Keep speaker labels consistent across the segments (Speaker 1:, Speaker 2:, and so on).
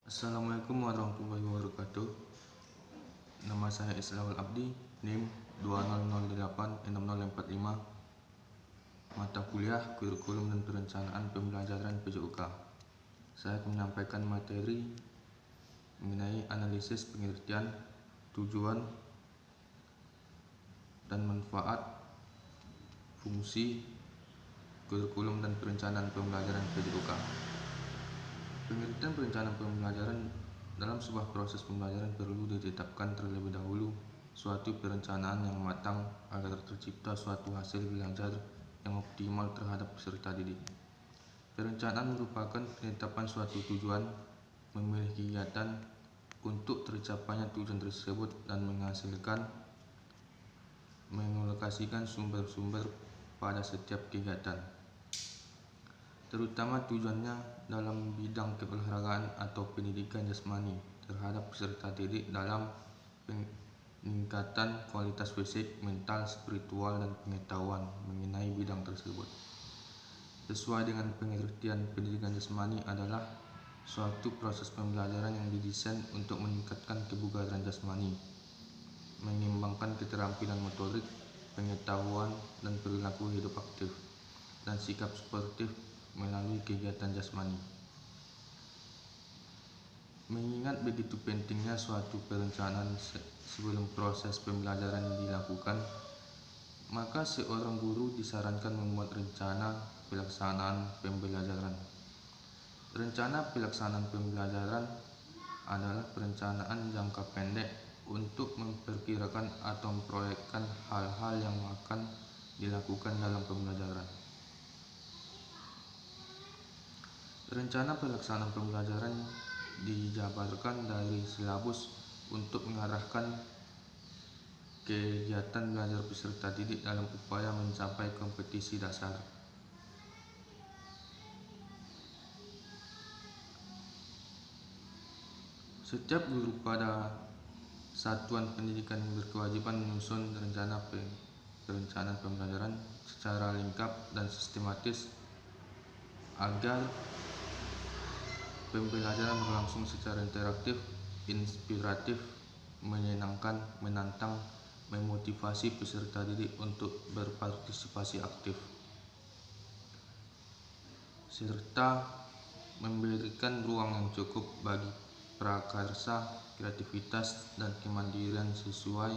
Speaker 1: Assalamualaikum warahmatullahi wabarakatuh. Nama saya Islahul Abdi, NIM 20086045. Mata kuliah Kurikulum dan Perencanaan Pembelajaran PJOK. Saya akan menyampaikan materi mengenai analisis pengertian, tujuan, dan manfaat fungsi kurikulum dan perencanaan pembelajaran PJOK. Pengertian perencanaan pembelajaran. Dalam sebuah proses pembelajaran perlu ditetapkan terlebih dahulu suatu perencanaan yang matang agar tercipta suatu hasil belajar yang optimal terhadap peserta didik. Perencanaan merupakan penetapan suatu tujuan, memilih kegiatan untuk tercapainya tujuan tersebut, dan mengalokasikan sumber-sumber pada setiap kegiatan, terutama tujuannya dalam bidang keolahragaan atau pendidikan jasmani terhadap peserta didik dalam peningkatan kualitas fisik, mental, spiritual, dan pengetahuan mengenai bidang tersebut. Sesuai dengan pengertian, pendidikan jasmani adalah suatu proses pembelajaran yang didesain untuk meningkatkan kebugaran jasmani, mengembangkan keterampilan motorik, pengetahuan, dan perilaku hidup aktif, dan sikap sportif melalui kegiatan jasmani. Mengingat begitu pentingnya suatu perencanaan sebelum proses pembelajaran dilakukan, maka seorang guru disarankan membuat rencana pelaksanaan pembelajaran. Rencana pelaksanaan pembelajaran adalah perencanaan jangka pendek untuk memperkirakan atau memproyekkan hal-hal yang akan dilakukan dalam pembelajaran. Rencana pelaksanaan pembelajaran dijabarkan dari silabus untuk mengarahkan kegiatan belajar peserta didik dalam upaya mencapai kompetisi dasar. Setiap guru pada satuan pendidikan berkewajiban menyusun rencana perencanaan pembelajaran secara lengkap dan sistematis agar pembelajaran berlangsung secara interaktif, inspiratif, menyenangkan, menantang, memotivasi peserta didik untuk berpartisipasi aktif, serta memberikan ruang yang cukup bagi prakarsa, kreativitas, dan kemandirian sesuai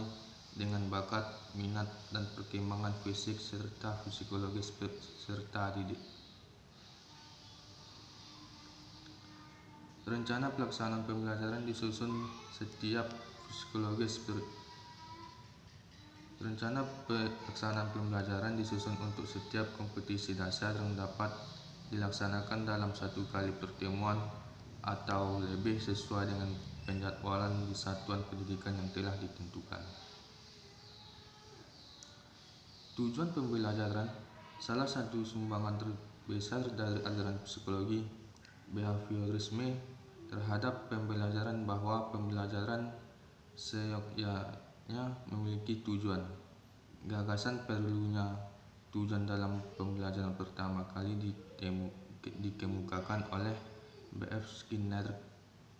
Speaker 1: dengan bakat, minat, dan perkembangan fisik serta psikologis peserta didik. Rencana pelaksanaan pembelajaran disusun setiap Rencana pelaksanaan pembelajaran disusun untuk setiap kompetisi dasar yang dapat dilaksanakan dalam satu kali pertemuan atau lebih sesuai dengan penjadwalan di satuan pendidikan yang telah ditentukan. Tujuan pembelajaran. Salah satu sumbangan terbesar dari aliran psikologi behaviorisme terhadap pembelajaran bahwa pembelajaran seyogyanya memiliki tujuan. Gagasan perlunya tujuan dalam pembelajaran pertama kali dikemukakan oleh B.F. Skinner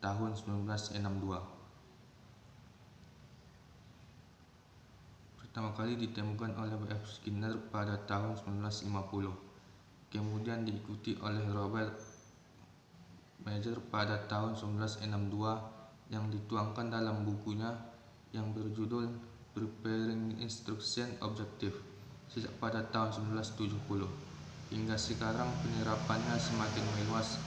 Speaker 1: tahun 1962. Pertama kali ditemukan oleh B.F. Skinner pada tahun 1950. Kemudian diikuti oleh Robert Major pada tahun 1962 yang dituangkan dalam bukunya yang berjudul Preparing Instruction Objective sejak pada tahun 1970. Hingga sekarang penerapannya semakin meluas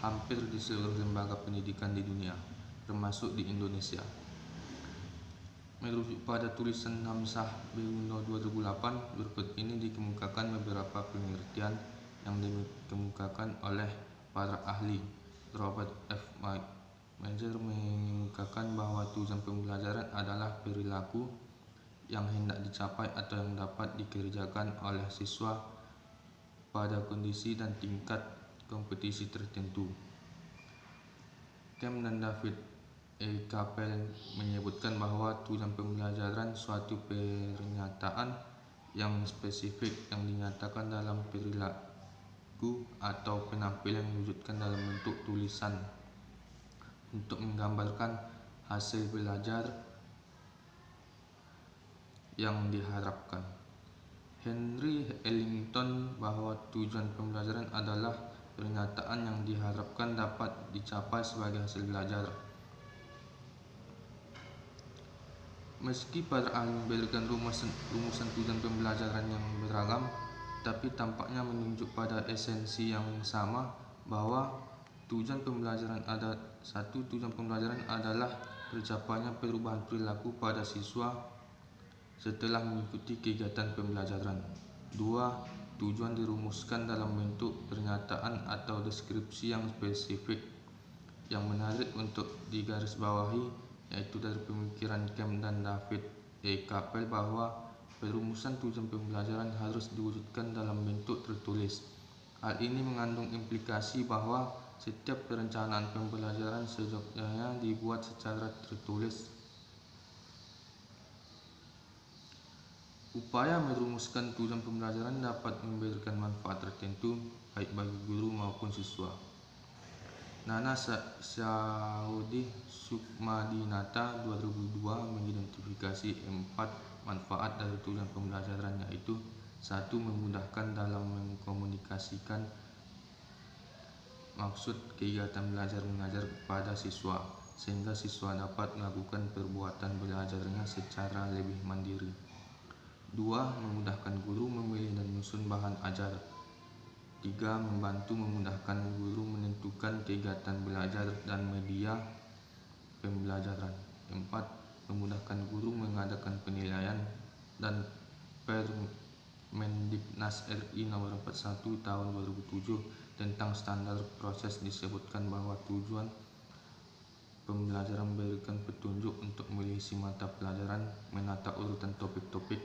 Speaker 1: hampir di seluruh lembaga pendidikan di dunia, termasuk di Indonesia. Merujuk pada tulisan Hamzah Beuno 2008, berikut ini dikemukakan beberapa pengertian yang dikemukakan oleh para ahli. Robert F. Major mengemukakan bahwa tujuan pembelajaran adalah perilaku yang hendak dicapai atau yang dapat dikerjakan oleh siswa pada kondisi dan tingkat kompetisi tertentu. Kemp dan David E. Kapel menyebutkan bahwa tujuan pembelajaran suatu pernyataan yang spesifik yang dinyatakan dalam perilaku atau penampilan yang diwujudkan dalam bentuk tulisan untuk menggambarkan hasil belajar yang diharapkan. Henry Ellington bahwa tujuan pembelajaran adalah pernyataan yang diharapkan dapat dicapai sebagai hasil belajar. Meski para ahli memberikan rumusan tujuan pembelajaran yang beragam, tapi tampaknya menunjuk pada esensi yang sama, bahwa tujuan pembelajaran adalah tercapainya perubahan perilaku pada siswa setelah mengikuti kegiatan pembelajaran. 2. Tujuan dirumuskan dalam bentuk pernyataan atau deskripsi yang spesifik. Yang menarik untuk digarisbawahi yaitu dari pemikiran Kemp dan David E. Kapel bahwa perumusan tujuan pembelajaran harus diwujudkan dalam bentuk tertulis. Hal ini mengandung implikasi bahwa setiap perencanaan pembelajaran seyogyanya dibuat secara tertulis. Upaya merumuskan tujuan pembelajaran dapat memberikan manfaat tertentu baik bagi guru maupun siswa. Nana Saudi Sukmadinata 2002 mengidentifikasi 4 manfaat dari tujuan pembelajaran, yaitu 1. Memudahkan dalam mengkomunikasikan maksud kegiatan belajar mengajar kepada siswa, sehingga siswa dapat melakukan perbuatan belajarnya secara lebih mandiri. 2. Memudahkan guru memilih dan menyusun bahan ajar. 3. Membantu memudahkan guru menentukan kegiatan belajar dan media pembelajaran. 4. Memudahkan guru mengadakan penilaian. Dan Permendiknas RI Nomor 41 Tahun 2007 tentang standar proses disebutkan bahwa tujuan pembelajaran memberikan petunjuk untuk mengisi mata pelajaran, menata urutan topik-topik,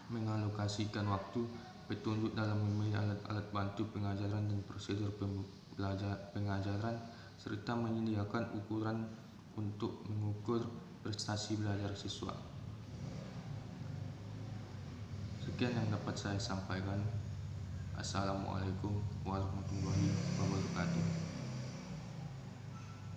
Speaker 1: mengalokasikan waktu, petunjuk dalam memilih alat-alat bantu pengajaran dan prosedur pengajaran, serta menyediakan ukuran untuk mengukur prestasi belajar siswa. Sekian yang dapat saya sampaikan. Assalamualaikum warahmatullahi wabarakatuh.